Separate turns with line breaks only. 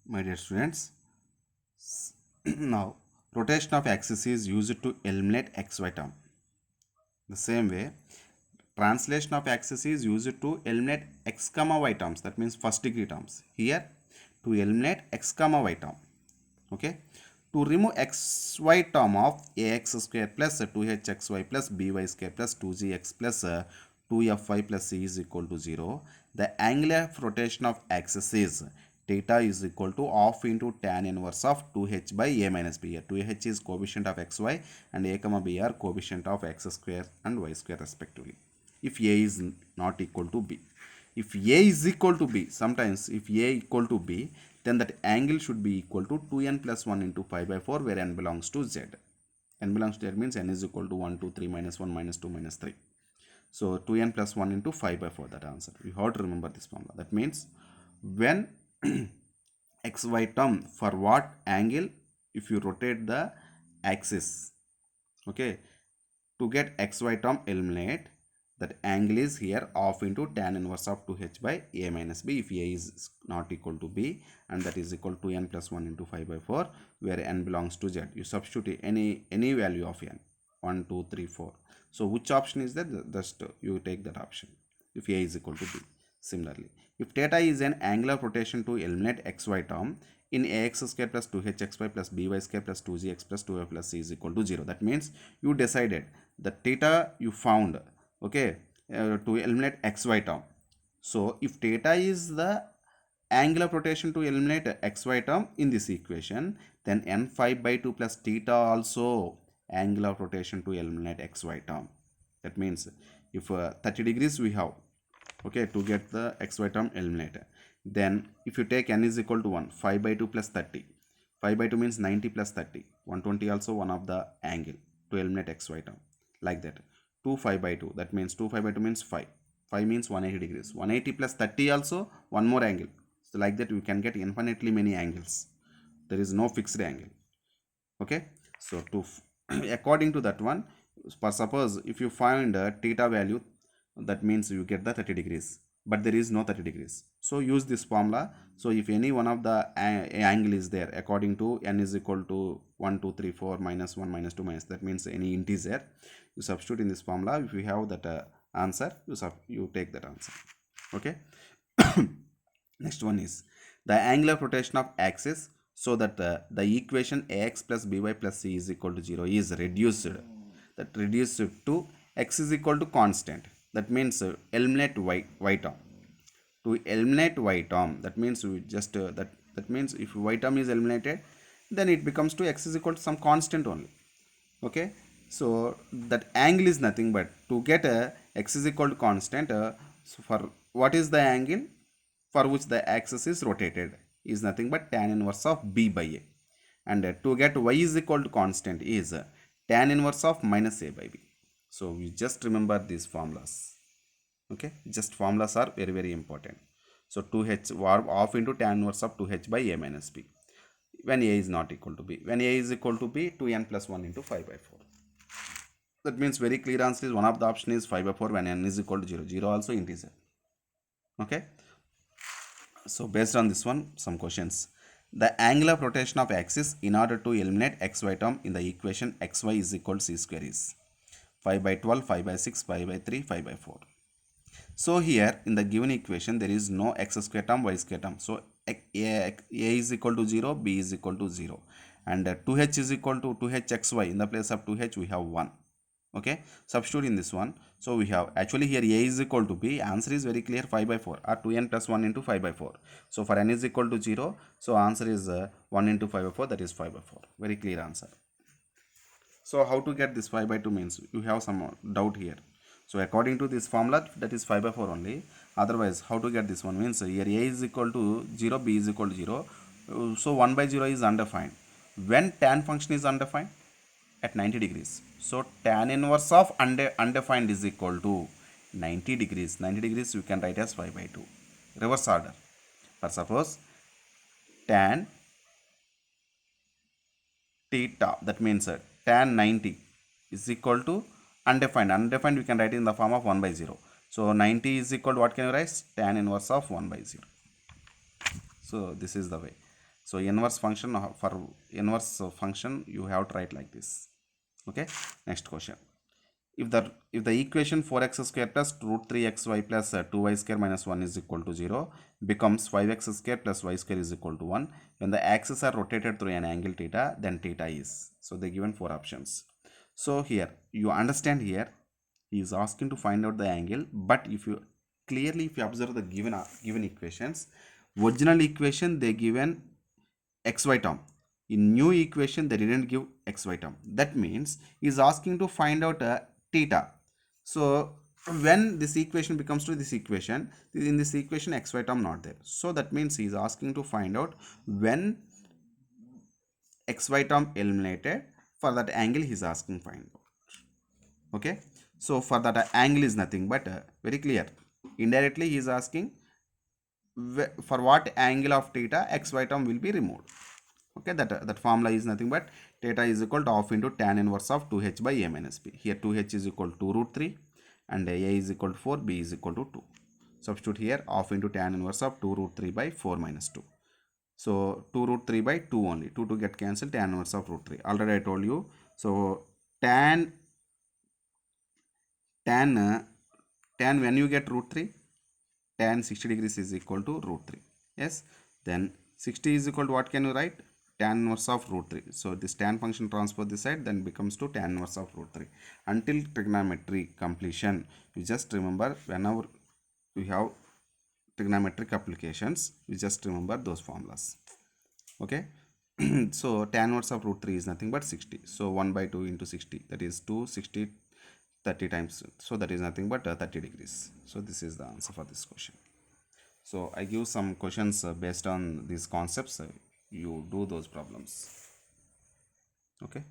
My dear students, now rotation of axis is used to eliminate xy term. The same way, translation of axis is used to eliminate x comma y terms, that means first degree terms. Here, to eliminate x comma y term. Okay. To remove xy term of ax square plus 2hxy plus by square plus 2gx plus 2fy plus c is equal to 0, the angular of rotation of axis is theta is equal to half into tan inverse of 2h by a minus b. Here 2h is coefficient of xy and a comma b are coefficient of x square and y square respectively. If a is not equal to b. If a is equal to b, sometimes if a equal to b, then that angle should be equal to 2n plus 1 into pi by 4 where n belongs to z. N belongs to z means n is equal to 1, 2, 3, minus 1, minus 2, minus 3. So 2n plus 1 into 5 by 4, that answer. You have to remember this formula. That means when xy term for what angle, if you rotate the axis, okay, to get xy term eliminate, that angle is here half into tan inverse of 2h by a minus b if a is not equal to b, and that is equal to n plus 1 into 5 by 4 where n belongs to z. You substitute any value of n, 1, 2, 3, 4. So which option is that? Just you take that option if a is equal to b. Similarly, if theta is an angular rotation to eliminate xy term in ax square plus 2hxy plus by square plus 2gx plus 2y plus c is equal to 0. That means you decided the theta you found, okay, to eliminate xy term. So if theta is the angular rotation to eliminate xy term in this equation, then n5 by 2 plus theta also angular rotation to eliminate xy term. That means if 30 degrees we have, okay, to get the xy term eliminated, then if you take n is equal to 1, 5 by 2 plus 30, 5 by 2 means 90 plus 30, 120 also one of the angle to eliminate xy term, like that. 2 5 by 2, that means 2 5 by 2 means 5 means 180 degrees, 180 plus 30 also one more angle. So like that you can get infinitely many angles, there is no fixed angle. Okay, so to according to that one, for suppose if you find a theta value, that means you get the 30 degrees, but there is no 30 degrees, so use this formula. So if any one of the angle is there according to n is equal to 1 2 3 4 minus 1 minus 2 minus, that means any integer, you substitute in this formula. If you have that answer, you take that answer. Okay. Next one is the angular rotation of axis, so that the equation ax plus by plus c is equal to 0 is reduced, that reduced to x is equal to constant. That means eliminate y term. To eliminate y term, that means we just that means if y term is eliminated, then it becomes to x is equal to some constant only. Okay, so that angle is nothing but to get a x is equal to constant, so for what is the angle for which the axis is rotated is nothing but tan inverse of b by a, and to get y is equal to constant is tan inverse of minus a by b. So we just remember these formulas. Okay, just formulas are very important. So 2h half into tan inverse of 2h by a minus b when a is not equal to b. When a is equal to b, 2n plus 1 into 5 by 4. That means very clear answer is one of the option is 5 by 4 when n is equal to 0. 0 also integer. Okay. So based on this one, some questions. The angular rotation of axis in order to eliminate xy term in the equation xy is equal to c square is 5 by 12, 5 by 6, 5 by 3, 5 by 4. So here in the given equation there is no x square term, y square term. So a is equal to 0, b is equal to 0, and 2h is equal to 2hxy. In the place of 2h we have 1. Okay, substitute in this one. So we have actually here a is equal to b. Answer is very clear, 5 by 4 or 2n plus 1 into 5 by 4. So for n is equal to 0, so answer is 1 into 5 by 4, that is 5 by 4. Very clear answer. So how to get this 5 by 2 means you have some doubt here. So according to this formula, that is 5 by 4 only. Otherwise, how to get this one means here a is equal to 0, b is equal to 0. So 1 by 0 is undefined. When tan function is undefined? At 90 degrees. So tan inverse of undefined is equal to 90 degrees. 90 degrees you can write as 5 by 2. Reverse order. For suppose tan theta, that means tan 90 is equal to undefined. Undefined we can write in the form of 1 by 0. So 90 is equal to what can you write? Tan inverse of 1 by 0. So this is the way. So inverse function, for inverse function you have to write like this. Okay, next question. If the equation 4x square plus root 3xy plus 2y square minus 1 is equal to 0 becomes 5x square plus y square is equal to 1 when the axes are rotated through an angle theta, then theta is. So they given four options. So here you understand, here he is asking to find out the angle, but if you clearly, if you observe the given equations, original equation they given xy term. In new equation they didn't give xy term. That means he is asking to find out theta. So when this equation becomes to this equation, in this equation xy term not there, so that means he is asking to find out when xy term eliminated. For that angle he is asking find out. Okay, so for that angle is nothing but very clear, indirectly he is asking for what angle of theta xy term will be removed. Okay, that formula is nothing but theta is equal to half into tan inverse of 2h by a minus b. Here 2h is equal to root 3 and a is equal to 4, b is equal to 2. Substitute here half into tan inverse of 2 root 3 by 4 minus 2. So 2 root 3 by 2 only, 2 to get cancelled, tan inverse of root 3 already I told you. So tan tan tan when you get root 3, tan 60 degrees is equal to root 3. Yes, then 60 is equal to what can you write? Tan inverse of root 3. So this tan function transpose this side, then becomes to tan inverse of root 3. Until trigonometry completion, you just remember whenever you have trigonometric applications, you just remember those formulas. Okay. So tan inverse of root 3 is nothing but 60. So 1 by 2 into 60, that is 260, 30 times. So that is nothing but 30 degrees. So this is the answer for this question. So I give some questions based on these concepts. You do those problems. Okay.